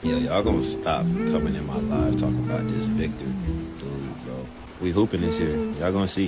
Yeah, y'all gonna stop coming in my live talking about this Victor dude, bro. We hooping this year. Y'all gonna see.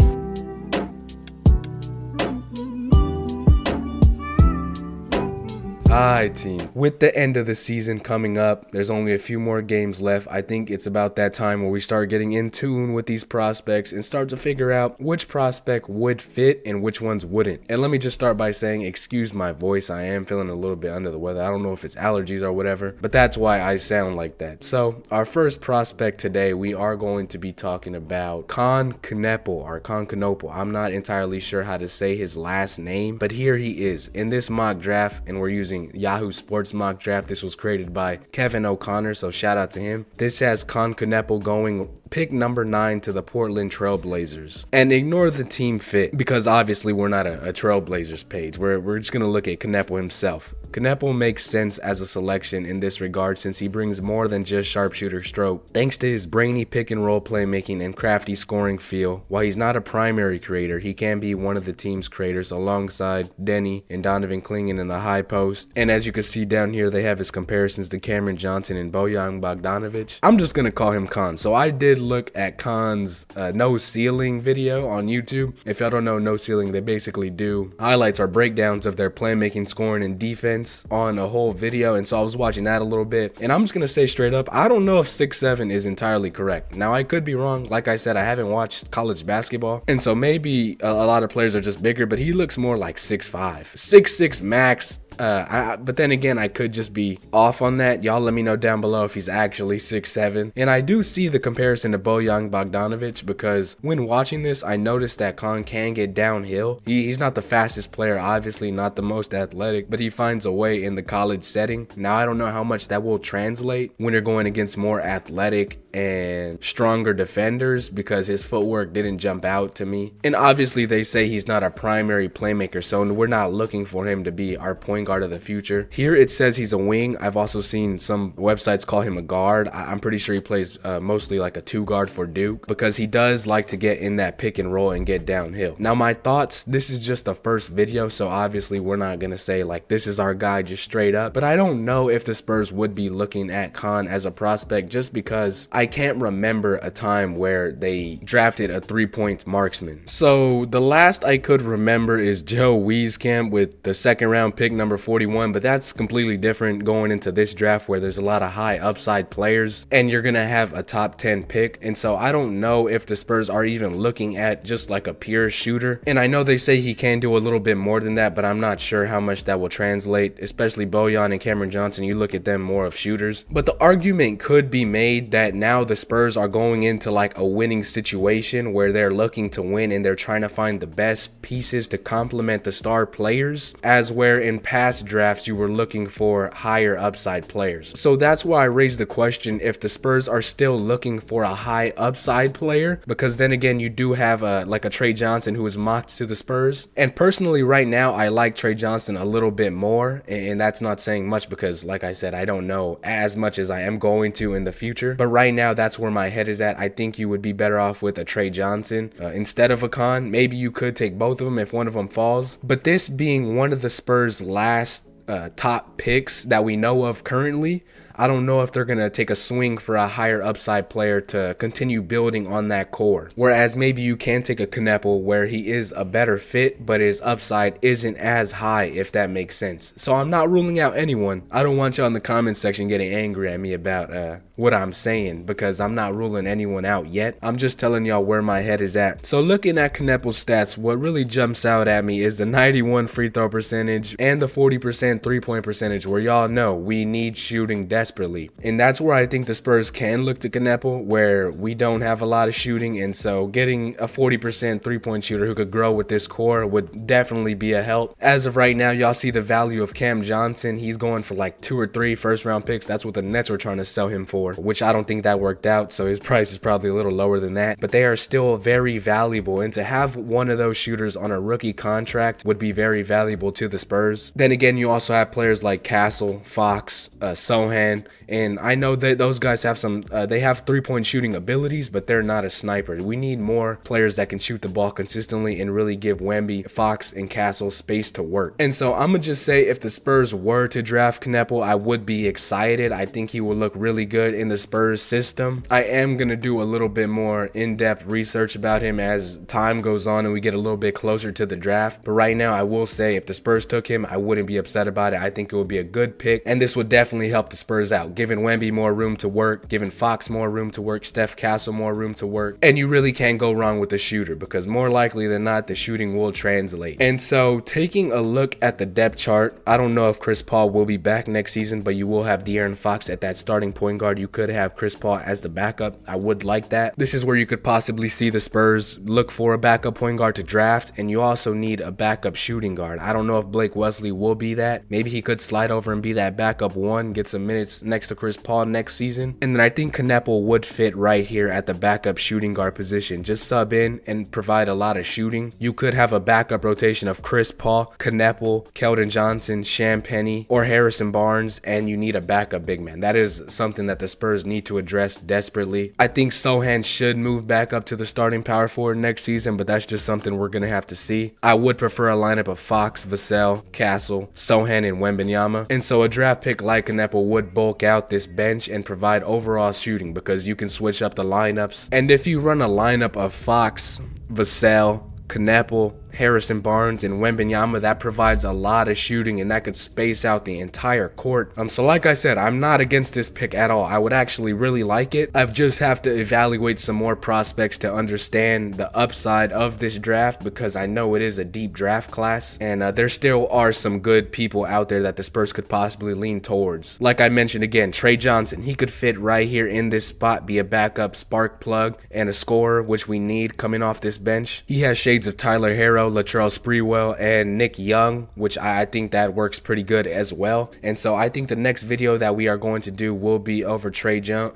Alright, team. With the end of the season coming up, there's only a few more games left. I think it's about that time where we start getting in tune with these prospects and start to figure out which prospect would fit and which ones wouldn't. And let me just start by saying, excuse my voice, I am feeling a little bit under the weather. I don't know if it's allergies or whatever, but that's why I sound like that. So, our first prospect today, we are going to be talking about Kon Knueppel, or Kon Knueppel. I'm not entirely sure how to say his last name, but here he is in this mock draft, and we're using Yahoo Sports mock draft. This was created by Kevin O'Connor, so shout out to him. This has Kon Knueppel going pick number 9 to the Portland Trailblazers. And ignore the team fit, because obviously we're not a Trailblazers page. We're just going to look at Knueppel himself. Knueppel makes sense as a selection in this regard since he brings more than just sharpshooter stroke. Thanks to his brainy pick and roll playmaking and crafty scoring feel, while he's not a primary creator, he can be one of the team's creators alongside Denny and Donovan Clingan in the high post. And as you can see down here, they have his comparisons to Cameron Johnson and Bojan Bogdanovic. I'm just going to call him Kon. So I did look at Kon's no ceiling video on YouTube. If y'all don't know no ceiling, they basically do highlights or breakdowns of their playmaking, scoring, and defense on a whole video. And so I was watching that a little bit, and I'm just gonna say straight up, I don't know if 6'7" is entirely correct. Now I could be wrong. Like I said, I haven't watched college basketball, and so maybe a lot of players are just bigger, but he looks more like 6'5", 6'6" max. But then again, I could just be off on that. Y'all let me know down below if he's actually 6'7". And I do see the comparison to Bojan Bogdanovic, because when watching this, I noticed that Kon can get downhill. He's not the fastest player, obviously not the most athletic, but he finds a way in the college setting. Now, I don't know how much that will translate when you're going against more athletic and stronger defenders, because his footwork didn't jump out to me. And obviously they say he's not a primary playmaker, so we're not looking for him to be our point guard of the future. Here it says he's a wing. I've also seen some websites call him a guard. I'm pretty sure he plays mostly like a 2 guard for Duke, because he does like to get in that pick and roll and get downhill. Now my thoughts, this is just the first video, so obviously we're not gonna say like this is our guy just straight up, but I don't know if the Spurs would be looking at Kon as a prospect, just because I can't remember a time where they drafted a 3-point marksman. So the last I could remember is Joe Wieskamp with the 2nd round pick number 41, but that's completely different going into this draft where there's a lot of high upside players and you're gonna have a top 10 pick. And so I don't know if the Spurs are even looking at just like a pure shooter. And I know they say he can do a little bit more than that, but I'm not sure how much that will translate, especially Bojan and Cameron Johnson. You look at them more of shooters, but the argument could be made that now the Spurs are going into like a winning situation where they're looking to win and they're trying to find the best pieces to complement the star players, as where in past drafts you were looking for higher upside players. So that's why I raised the question if the Spurs are still looking for a high upside player, because then again you do have like a Trey Johnson who is mocked to the Spurs, and personally right now I like Trey Johnson a little bit more, and that's not saying much because like I said, I don't know as much as I am going to in the future, but right now that's where my head is at. I think you would be better off with a Trey Johnson instead of a Kon. Maybe you could take both of them if one of them falls, but this being one of the Spurs' last top picks that we know of currently, I don't know if they're going to take a swing for a higher upside player to continue building on that core. Whereas maybe you can take a Knueppel where he is a better fit, but his upside isn't as high, if that makes sense. So I'm not ruling out anyone. I don't want y'all in the comments section getting angry at me about what I'm saying, because I'm not ruling anyone out yet. I'm just telling y'all where my head is at. So looking at Knueppel's stats, what really jumps out at me is the 91 free throw percentage and the 40% 3-point percentage, where y'all know we need shooting desperately. And that's where I think the Spurs can look to Knueppel, where we don't have a lot of shooting, and so getting a 40% 3-point shooter who could grow with this core would definitely be a help. As of right now, y'all see the value of Cam Johnson. He's going for like 2 or 3 first-round picks. That's what the Nets were trying to sell him for, which I don't think that worked out, so his price is probably a little lower than that. But they are still very valuable, and to have one of those shooters on a rookie contract would be very valuable to the Spurs. Then again, you also have players like Castle, Fox, Sohan, man. And I know that those guys have some, they have 3-point shooting abilities, but they're not a sniper. We need more players that can shoot the ball consistently and really give Wemby, Fox, and Castle space to work. And so I'm gonna just say, if the Spurs were to draft Knueppel, I would be excited. I think he will look really good in the Spurs system. I am gonna do a little bit more in-depth research about him as time goes on and we get a little bit closer to the draft. But right now, I will say, if the Spurs took him, I wouldn't be upset about it. I think it would be a good pick, and this would definitely help the Spurs out, giving Wemby more room to work, giving Fox more room to work, Steph Castle more room to work, and you really can't go wrong with the shooter, because more likely than not, the shooting will translate. And so, taking a look at the depth chart, I don't know if Chris Paul will be back next season, but you will have De'Aaron Fox at that starting point guard. You could have Chris Paul as the backup. I would like that. This is where you could possibly see the Spurs look for a backup point guard to draft, and you also need a backup shooting guard. I don't know if Blake Wesley will be that. Maybe he could slide over and be that backup one, get some minutes next to Chris Paul next season. And then I think Knueppel would fit right here at the backup shooting guard position. Just sub in and provide a lot of shooting. You could have a backup rotation of Chris Paul, Knueppel, Keldon Johnson, Sham Penny, or Harrison Barnes, and you need a backup big man. That is something that the Spurs need to address desperately. I think Sohan should move back up to the starting power forward next season, but that's just something we're going to have to see. I would prefer a lineup of Fox, Vassell, Castle, Sohan, and Wembanyama. And so a draft pick like Knueppel would bulk out this bench and provide overall shooting, because you can switch up the lineups. And if you run a lineup of Fox, Vassell, Knueppel, Harrison Barnes, and Wembanyama, that provides a lot of shooting, and that could space out the entire court. So like I said, I'm not against this pick at all. I would actually really like it. I just have to evaluate some more prospects to understand the upside of this draft, because I know it is a deep draft class, and there still are some good people out there that the Spurs could possibly lean towards. Like I mentioned again, Trey Johnson, he could fit right here in this spot, be a backup spark plug and a scorer, which we need coming off this bench. He has shades of Tyler Herro, Latrell Sprewell, and Nick Young, which I think that works pretty good as well. And so I think the next video that we are going to do will be over Trey Johnson.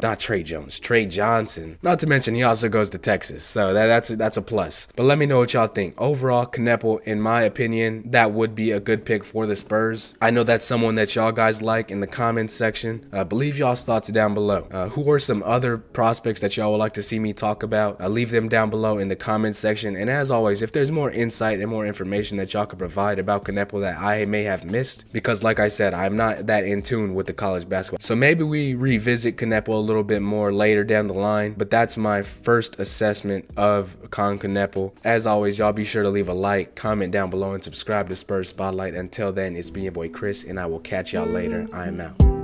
Not to mention he also goes to Texas, so that's a plus. But let me know what y'all think. Overall, Knueppel, in my opinion, that would be a good pick for the Spurs. I know that's someone that y'all guys like in the comments section. Leave y'all's thoughts down below. Who are some other prospects that y'all would like to see me talk about? Leave them down below in the comments section. And as always, if there's more insight and more information that y'all could provide about Knueppel that I may have missed, because like I said, I'm not that in tune with the college basketball, so maybe we revisit Knueppel a little bit more later down the line. But that's my first assessment of Kon Knueppel. As always, y'all be sure to leave a like, comment down below, and subscribe to Spurs Spotlight. Until then, it's been your boy Chris, and I will catch y'all later. I am out.